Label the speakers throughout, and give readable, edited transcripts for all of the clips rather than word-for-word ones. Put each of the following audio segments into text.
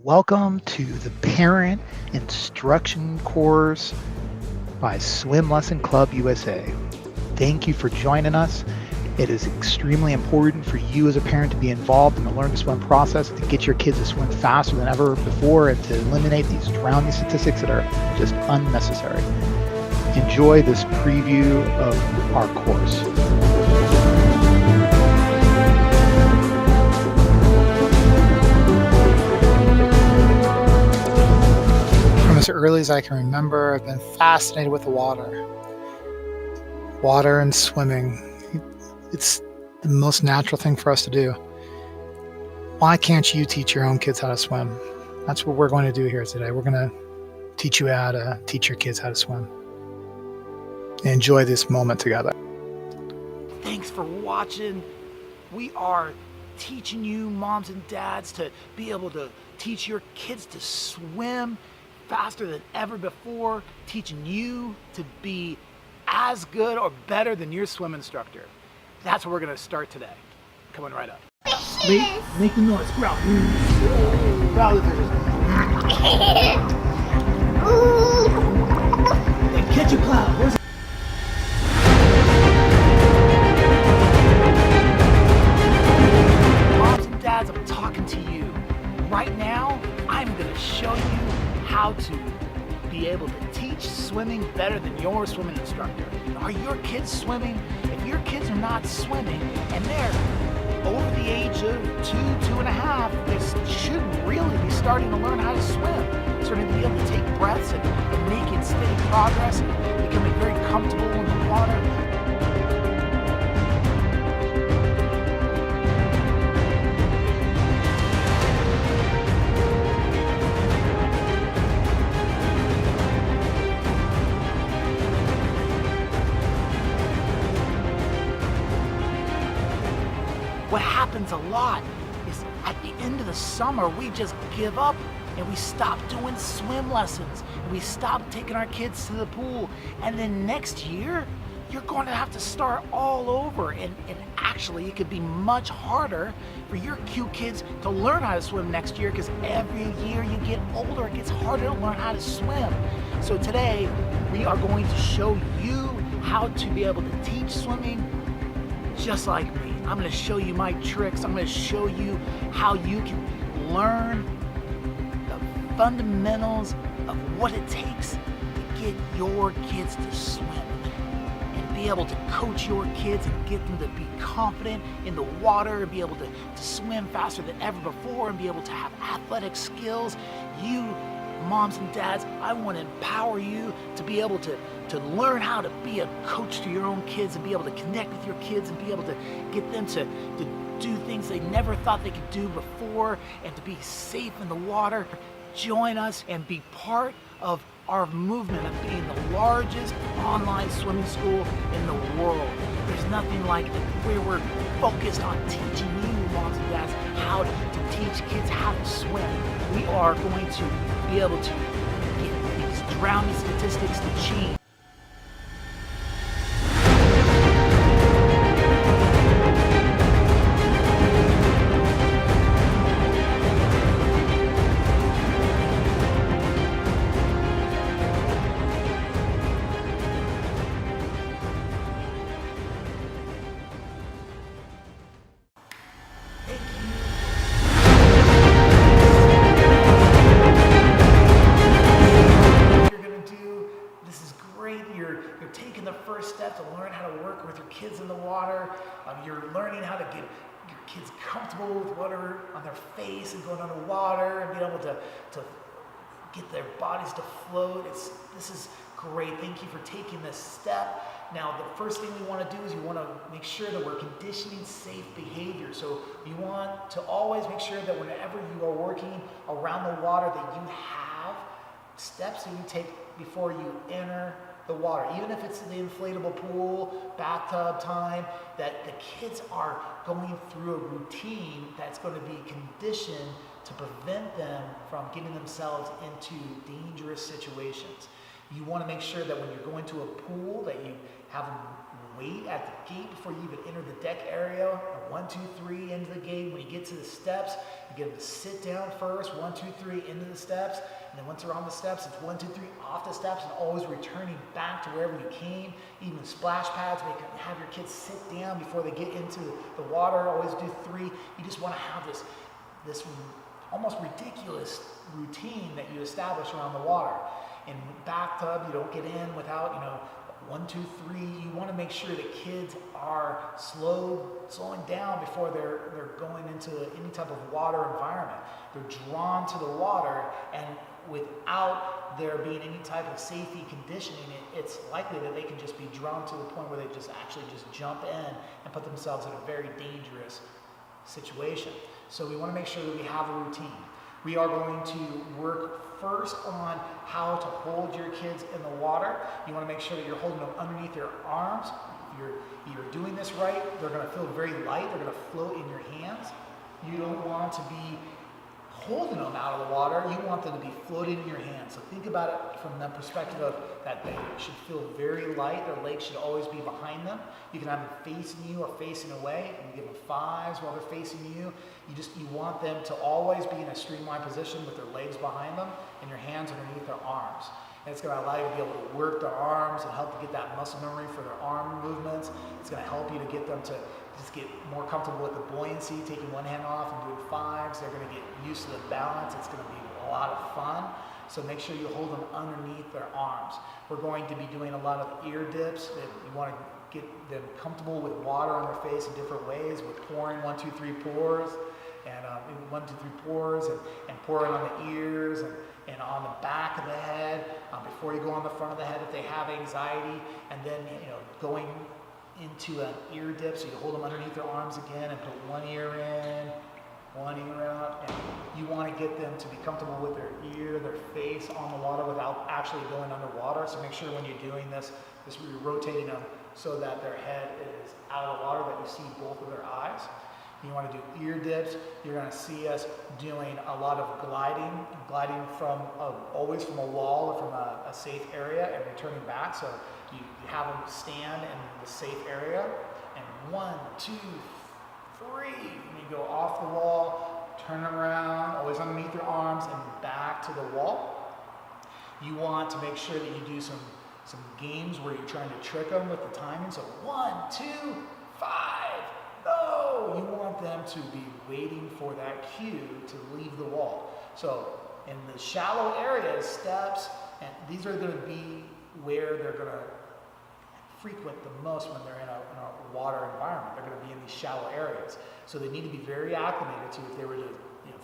Speaker 1: Welcome to the Parent Instruction Course by Swim Lesson Club USA. Thank you for joining us. It is extremely important for you as a parent to be involved in the learn to swim process, to get your kids to swim faster than ever before, and to eliminate these drowning statistics that are just unnecessary. Enjoy this preview of our course.
Speaker 2: From as early as I can remember, I've been fascinated with the water. Water and swimming. It's the most natural thing for us to do. Why can't you teach your own kids how to swim? That's what we're going to do here today. We're going to teach you how to teach your kids how to swim. Enjoy this moment together.
Speaker 3: Thanks for watching. We are teaching you, moms and dads, to be able to teach your kids to swim faster than ever before, teaching you to be as good or better than your swim instructor. That's what we're going to start today. Coming right up. Make the noise. Growl. Growl if there's Hey, catch a cloud. Where's Moms and dads, I'm talking to you. Right now, I'm going to show you how to be able to teach swimming better than your swimming instructor. Are your kids swimming? If your kids are not swimming and they're over the age of 2.5, they should really be starting to learn how to swim. Starting to be able to take breaths and make it steady progress and becoming very comfortable in the water. What happens a lot is at the end of the summer, we just give up and we stop doing swim lessons. And we stop taking our kids to the pool. And then next year, you're going to have to start all over. And actually, it could be much harder for your cute kids to learn how to swim next year, because every year you get older, it gets harder to learn how to swim. So today, we are going to show you how to be able to teach swimming just like me. I'm going to show you my tricks. I'm going to show you how you can learn the fundamentals of what it takes to get your kids to swim and be able to coach your kids and get them to be confident in the water and be able to swim faster than ever before and be able to have athletic skills. You moms and dads, I want to empower you to be able to learn how to be a coach to your own kids and be able to connect with your kids and be able to get them to do things they never thought they could do before and to be safe in the water. Join us and be part of our movement of being the largest online swimming school in the world. There's nothing like it, where we're focused on teaching you, moms and dads, how to teach kids how to swim. We are going to be able to get these drowning statistics to change. You're taking the first step to learn how to work with your kids in the water. You're learning how to get your kids comfortable with water on their face and going underwater and being able to get their bodies to float. This is great. Thank you for taking this step. Now, the first thing we want to do is you want to make sure that we're conditioning safe behavior. So you want to always make sure that whenever you are working around the water that you have steps that you take before you enter the water. Even if it's the inflatable pool, bathtub time, that the kids are going through a routine that's going to be conditioned to prevent them from getting themselves into dangerous situations. You want to make sure that when you're going to a pool that you have them wait at the gate before you even enter the deck area. 1, 2, 3 into the gate. When you get to the steps, you get them to sit down first. 1, 2, 3 into the steps. And then once they're on the steps, it's 1, 2, 3 off the steps, and always returning back to wherever you came. Even splash pads, have your kids sit down before they get into the water. Always do 3. You just want to have this almost ridiculous routine that you establish around the water. In bathtub, you don't get in without, 1, 2, 3. You want to make sure that kids are slowing down before they're going into any type of water environment. They're drawn to the water, and without there being any type of safety conditioning, it's likely that they can just be drawn to the point where they just jump in and put themselves in a very dangerous situation. So we want to make sure that we have a routine. We are going to work first on how to hold your kids in the water. You want to make sure that you're holding them underneath their arms. If you're doing this right, they're going to feel very light. They're going to float in your hands. You don't want to be holding them out of the water. You want them to be floating in your hands. So think about it from the perspective of that they should feel very light. Their legs should always be behind them. You can have them facing you or facing away. You can give them 5s while they're facing you. You want them to always be in a streamlined position with their legs behind them and your hands underneath their arms. And it's going to allow you to be able to work their arms and help to get that muscle memory for their arm movements. It's going to help you to get them to just get more comfortable with the buoyancy, taking one hand off and doing 5s. They're going to get used to the balance. It's going to be a lot of fun. So make sure you hold them underneath their arms. We're going to be doing a lot of ear dips. You want to get them comfortable with water on their face in different ways, with pouring 1, 2, 3 pours, and 1, 2, 3 pours, and pouring on the ears and on the back of the head before you go on the front of the head if they have anxiety, and then going into an ear dip, so you hold them underneath their arms again and put one ear in, one ear out, and you want to get them to be comfortable with their ear, their face on the water without actually going underwater. So make sure when you're doing this you're rotating them so that their head is out of the water, that you see both of their eyes. You want to do ear dips. You're going to see us doing a lot of gliding from always from a wall or from a safe area and returning back. So you have them stand in the safe area, and 1, 2, 3, and you go off the wall, turn around, always underneath your arms, and back to the wall. You want to make sure that you do some games where you're trying to trick them with the timing. So 1, 2, 5. No! You want them to be waiting for that cue to leave the wall. So in the shallow areas, steps, and these are going to be where they're going to frequent the most when they're in a water environment. They're going to be in these shallow areas. So they need to be very acclimated to, if they were to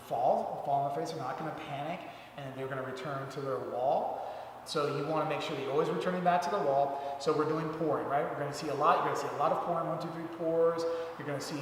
Speaker 3: fall on their face, they're not going to panic, and they're going to return to their wall. So you want to make sure that you're always returning back to the wall. So we're doing pouring, right? We're going to see a lot. You're going to see a lot of pouring, 1, 2, 3 pours. You're going to see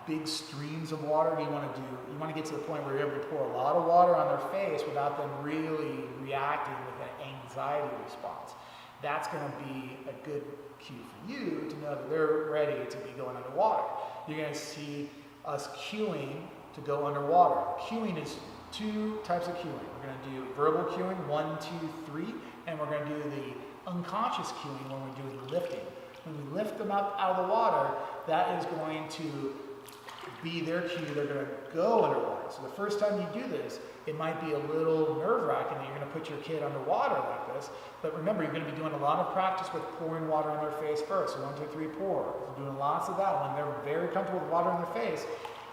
Speaker 3: big streams of water. You want to get to the point where you're able to pour a lot of water on their face without them really reacting with an anxiety response. That's going to be a good cue for you to know that they're ready to be going underwater. You're going to see us cueing to go underwater. Cueing is 2 types of cueing. We're going to do verbal cueing, 1, 2, 3, and we're going to do the unconscious cueing when we're doing lifting. When we lift them up out of the water, that is going to be their cue. They're going to go underwater. So the first time you do this, it might be a little nerve-wracking that you're going to put your kid underwater like this. But remember, you're going to be doing a lot of practice with pouring water on their face first. So 1, 2, 3, pour. So doing lots of that. When they're very comfortable with water on their face,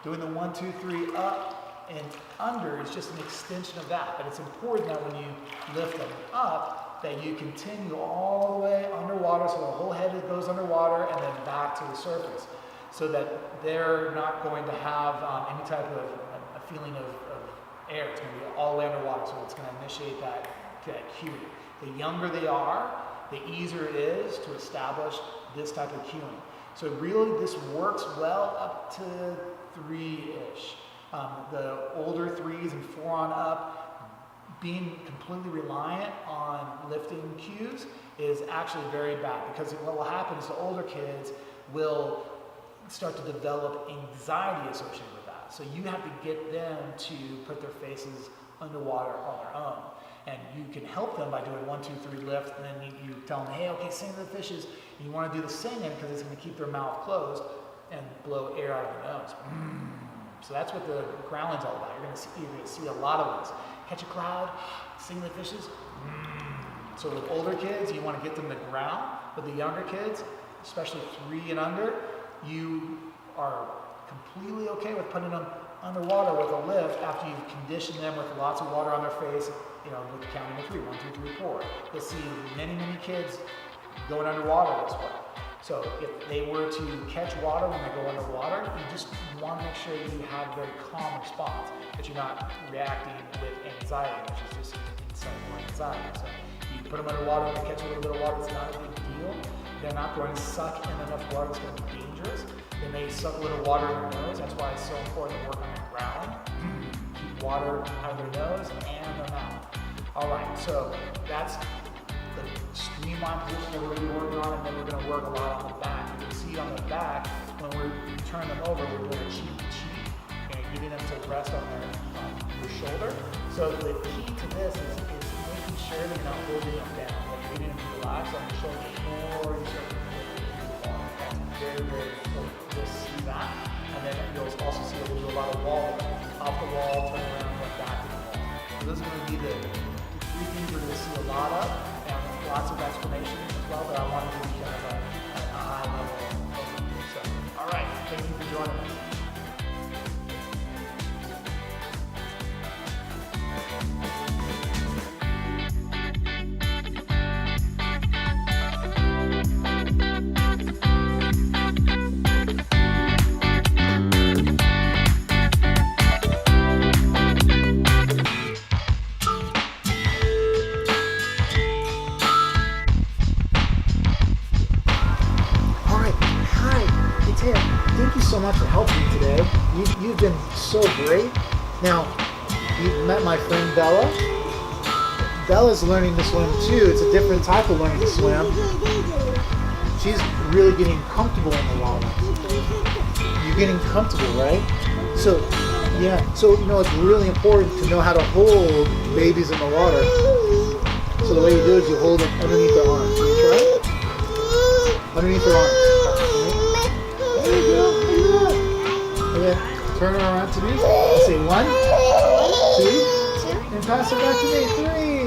Speaker 3: doing the 1, 2, 3 up and under is just an extension of that. But it's important that when you lift them up, that you continue all the way underwater, so the whole head goes underwater and then back to the surface, so that they're not going to have any type of a feeling of air. It's going to be all the way underwater, so it's going to initiate that cueing. The younger they are, the easier it is to establish this type of cueing. So really this works well up to 3-ish. The older 3s and 4 on up, being completely reliant on lifting cues is actually very bad, because what will happen is the older kids will start to develop anxiety associated with that. So you have to get them to put their faces underwater on their own. And you can help them by doing 1, 2, 3 lift, and then you tell them, hey, okay, sing to the fishes. And you want to do the singing because it's going to keep their mouth closed and blow air out of their nose. So that's what the growling's all about. You're going to see a lot of those. Catch a cloud, sing to the fishes. So with older kids, you want to get them to growl. With the younger kids, especially 3 and under, you are completely okay with putting them underwater with a lift after you've conditioned them with lots of water on their face, with counting to 3, 1, 2, 3, 4. You'll see many, many kids going underwater this way. So if they were to catch water when they go underwater, you just want to make sure you have a very calm response, that you're not reacting with anxiety, which is just inside more anxiety. So you put them underwater, they catch a little bit of water, it's not a big deal. They're not going to suck in enough water that's going to be dangerous. They may suck a little water in their nose. That's why it's so important to work on their growling. Keep water out of their nose and their mouth. All right, so that's the streamline position that we're going to be working on, and then we're going to work a lot on the back. You can see on the back, when we turn them over, we're doing a cheek to cheek, and getting them to rest on your shoulder. So the key to this is making sure that you're not holding them down. Like you're getting them to relax on your shoulder before you start to move on. That's very, very important. You'll see that, and then you'll also see that we'll do a lot of wall, off the wall, turn around, and back to the wall. So those are going to be the 3 things we're going to see a lot of, and lots of explanations as well, but I wanted to be kind of a high level overview. So, all right, thank you for joining us. Thank you so much for helping me today. You've been so great. Now, you've met my friend Bella. Bella's learning to swim too. It's a different type of learning to swim. She's really getting comfortable in the water. You're getting comfortable, right? So, yeah. So, it's really important to know how to hold babies in the water. So the way you do is you hold them underneath their arms. Can you try it? Underneath their arms. There you go. And then turn it around to me. I'll say 1, 2, and pass it back to me. 3.